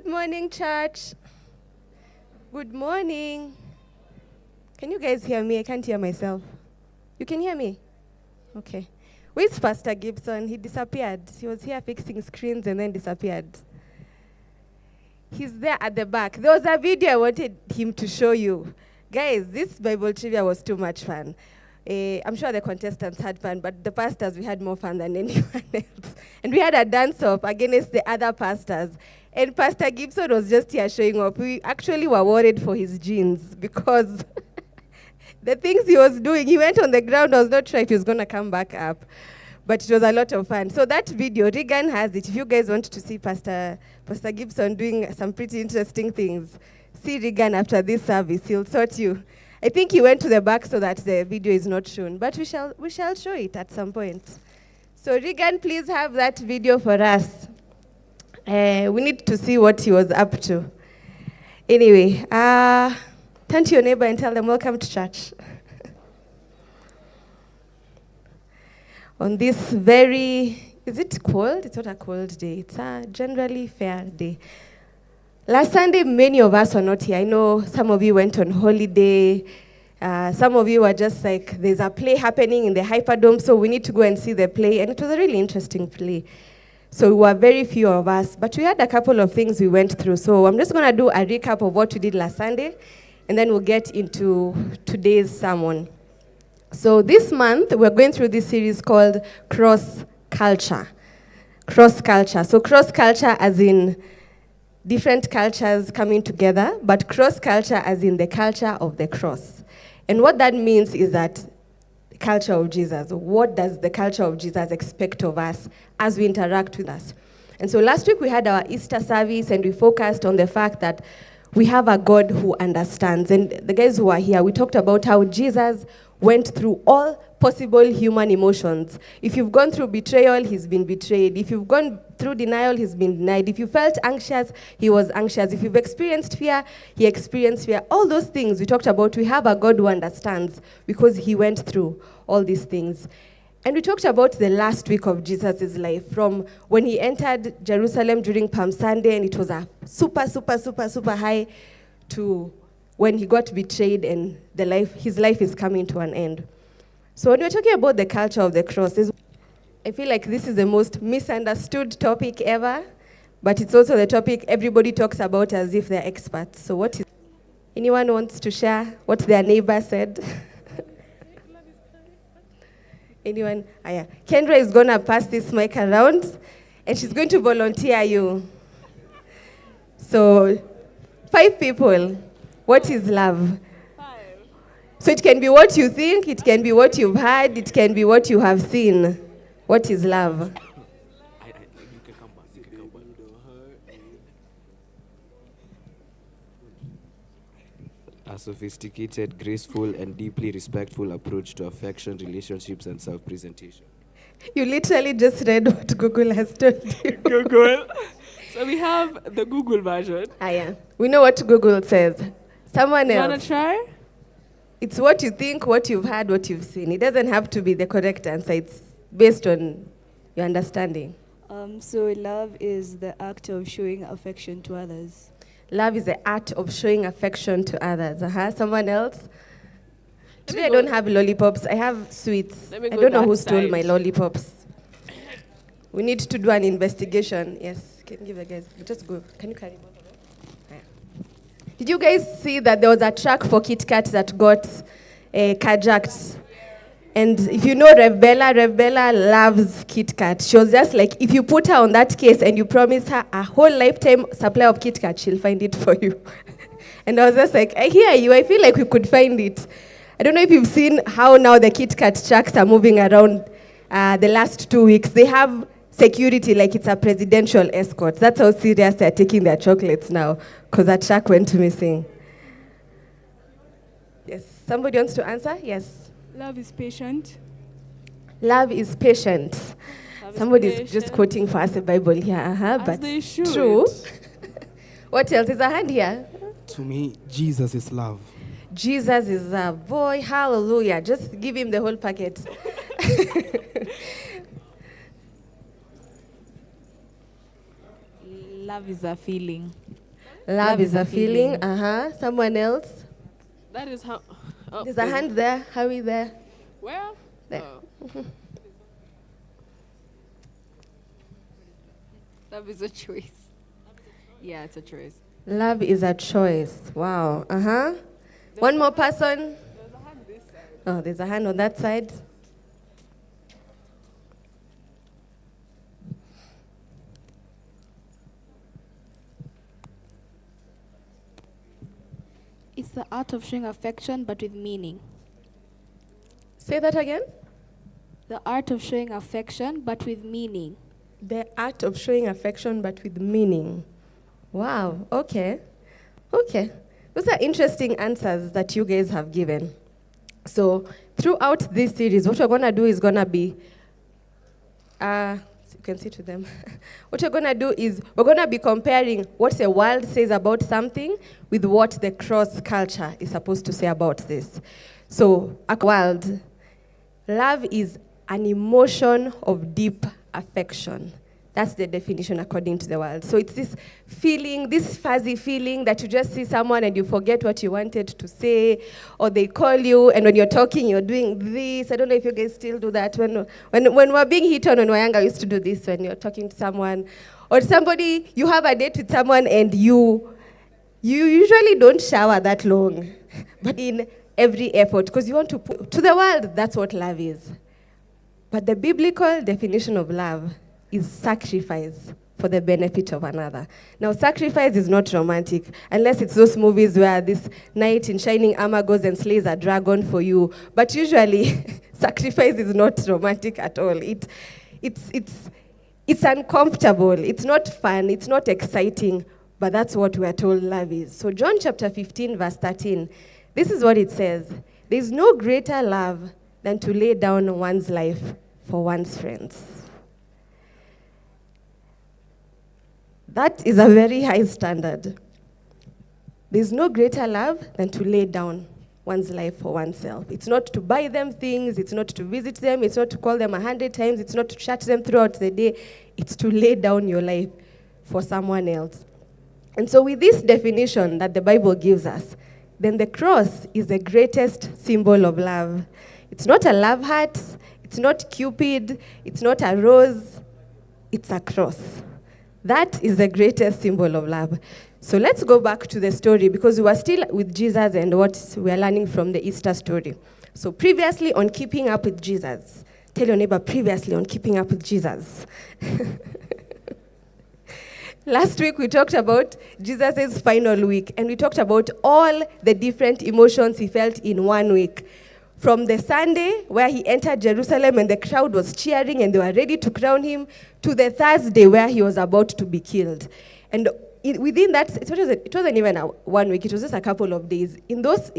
morning, church. Good morning. Can you guys hear me? I can't hear myself. You can hear me? Okay. Where's Pastor Gibson? He disappeared. He was here fixing screens and then disappeared. He's there at the back. There was a video I wanted him to show you. Guys, this Bible trivia was too much fun. I'm sure the contestants had fun, but the pastors, we had more fun than anyone else. And we had a dance-off against the other pastors. And Pastor Gibson was just here showing up. We actually were worried for his jeans because the things he was doing, he went on the ground. I was not sure if he was going to come back up. But it was a lot of fun. So that video, Regan has it. If you guys want to see Pastor Gibson doing some pretty interesting things, see Regan after this service. He'll sort you. I think he went to the back so that the video is not shown. But we shall show it at some point. So Regan, please have that video for us. We need to see what he was up to. Anyway, turn to your neighbor and tell them, welcome to church. On this very, is it cold? It's not a cold day. It's a generally fair day. Last Sunday, many of us were not here. I know some of you went on holiday. Some of you were just like, there's a play happening in the Hyperdome, so we need to go and see the play. And it was a really interesting play. So we were very few of us, but we had a couple of things we went through. So I'm just going to do a recap of what we did last Sunday, and then we'll get into today's sermon. So this month, we're going through this series called Cross Culture. Cross Culture. So cross culture as in different cultures coming together, but cross culture as in the culture of the cross. And what that means is that the culture of Jesus, what does the culture of Jesus expect of us as we interact with us? And so last week we had our Easter service and we focused on the fact that we have a God who understands. And the guys who are here, we talked about how Jesus went through all possible human emotions. If you've gone through betrayal, he's been betrayed. If you've gone through denial, he's been denied. If you felt anxious, he was anxious. If you've experienced fear, he experienced fear. All those things we talked about, we have a God who understands because he went through all these things. And we talked about the last week of Jesus' life, from when he entered Jerusalem during Palm Sunday, and it was a super high, to when he got betrayed and his life is coming to an end. So when we're talking about the culture of the cross, I feel like this is the most misunderstood topic ever, but it's also the topic everybody talks about as if they're experts. So anyone wants to share what their neighbor said? Anyone? Yeah. Kendra is going to pass this mic around, and she's going to volunteer you. So 5 people. What is love? 5. So it can be what you think, it can be what you've heard, it can be what you have seen. What is love? A sophisticated, graceful, and deeply respectful approach to affection, relationships, and self-presentation. You literally just read what Google has told you. Google. So we have the Google version. Yeah. We know what Google says. Someone else. Want to try? It's what you think, what you've heard, what you've seen. It doesn't have to be the correct answer. It's based on your understanding. So love is the act of showing affection to others. Love is the art of showing affection to others. Someone else? Today I don't have lollipops. I have sweets. I don't know who stole my lollipops. We need to do an investigation. Yes, can you give the guys? Just go. Can you carry both of them? Yeah. Did you guys see that there was a truck for Kit Kat that got carjacked? And if you know Rev Bella loves Kit Kat. She was just like, if you put her on that case and you promise her a whole lifetime supply of Kit Kat, she'll find it for you. And I was just like, I hear you. I feel like we could find it. I don't know if you've seen how now the Kit Kat trucks are moving around the last 2 weeks. They have security like it's a presidential escort. That's how serious they're taking their chocolates now, because that truck went missing. Yes, somebody wants to answer? Yes. Love is patient. Love is patient. Somebody's just quoting for us a Bible here. But they should. True. What else? Is a hand here? To me, Jesus is love. Jesus is love. Boy, hallelujah. Just give him the whole packet. Love is a feeling. Love is a feeling. Someone else? That is how. Oh, There's a hand there. Howie there. Where? There. Oh. Love is a choice. Yeah, it's a choice. Love is a choice. Wow. One more person. There's a hand this side. Oh, there's a hand on that side. It's the art of showing affection, but with meaning. Say that again. The art of showing affection, but with meaning. The art of showing affection, but with meaning. Wow. Okay. Okay. Those are interesting answers that you guys have given. So throughout this series, what we're going to do is going to be, you can see to them. What we're going to do is we're going to be comparing what the world says about something with what the cross culture is supposed to say about this. So, a world, love is an emotion of deep affection. That's the definition according to the world. So it's this feeling, this fuzzy feeling that you just see someone and you forget what you wanted to say, or they call you and when you're talking, you're doing this. I don't know if you guys still do that. When we're being hit on when we're younger, I used to do this when you're talking to someone. Or somebody, you have a date with someone and you usually don't shower that long, but in every effort, because you want to put to the world, that's what love is. But the biblical definition of love is sacrifice for the benefit of another. Now, sacrifice is not romantic, unless it's those movies where this knight in shining armor goes and slays a dragon for you. But usually, sacrifice is not romantic at all. It's uncomfortable. It's not fun. It's not exciting. But that's what we are told love is. So John chapter 15, verse 13, this is what it says. There's no greater love than to lay down one's life for one's friends. That is a very high standard. There's no greater love than to lay down one's life for oneself. It's not to buy them things. It's not to visit them. It's not to call them 100 times. It's not to chat them throughout the day. It's to lay down your life for someone else. And so with this definition that the Bible gives us, then the cross is the greatest symbol of love. It's not a love heart. It's not Cupid. It's not a rose. It's a cross. That is the greatest symbol of love. So let's go back to the story because we were still with Jesus and what we are learning from the Easter story. So previously on Keeping Up with Jesus. Tell your neighbor, previously on Keeping Up with Jesus. Last week we talked about Jesus' final week and we talked about all the different emotions he felt in 1 week. From the Sunday where he entered Jerusalem and the crowd was cheering and they were ready to crown him, to the Thursday where he was about to be killed. And within that, it wasn't even 1 week, it was just a couple of days. In those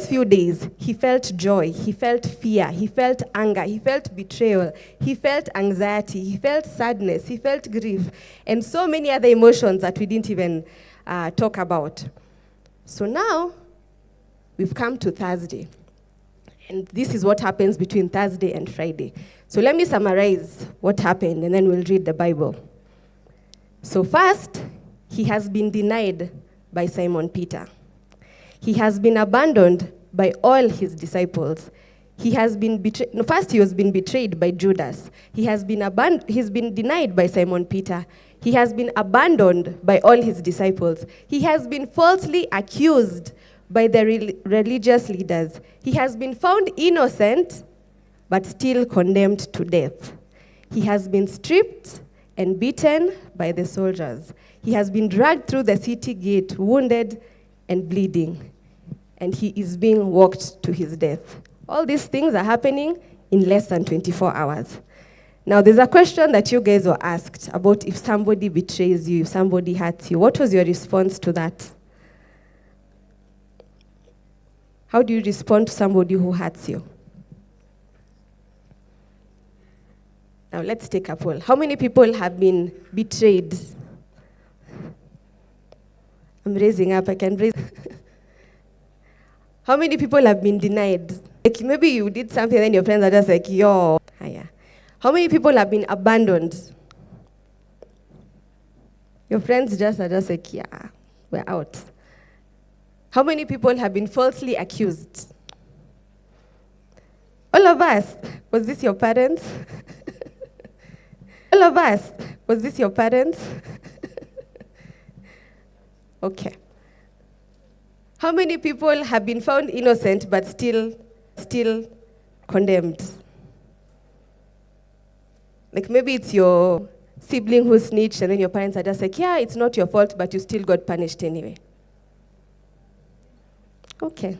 few days, he felt joy, he felt fear, he felt anger, he felt betrayal, he felt anxiety, he felt sadness, he felt grief, and so many other emotions that we didn't even talk about. So now, we've come to Thursday. And this is what happens between Thursday and Friday. So let me summarize what happened, and then we'll read the Bible. So first, he has been denied by Simon Peter. He has been abandoned by all his disciples. He has been betrayed. No, first he was been betrayed by Judas. He's been denied by Simon Peter. He has been abandoned by all his disciples. He has been falsely accused by the religious leaders. He has been found innocent, but still condemned to death. He has been stripped and beaten by the soldiers. He has been dragged through the city gate, wounded and bleeding, and he is being walked to his death. All these things are happening in less than 24 hours. Now, there's a question that you guys were asked about if somebody betrays you, if somebody hurts you. What was your response to that? How do you respond to somebody who hurts you? Now, let's take a poll. How many people have been betrayed? I'm raising up. I can raise. How many people have been denied? Like maybe you did something and then your friends are just like, yo. How many people have been abandoned? Your friends just are just like, yeah, we're out. How many people have been falsely accused? All of us. Was this your parents? All of us. Was this your parents? Okay. How many people have been found innocent but still condemned? Like maybe it's your sibling who snitched and then your parents are just like, yeah, it's not your fault, but you still got punished anyway. Okay.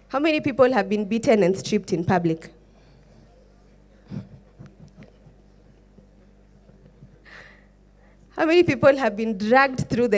How many people have been beaten and stripped in public? How many people have been dragged through the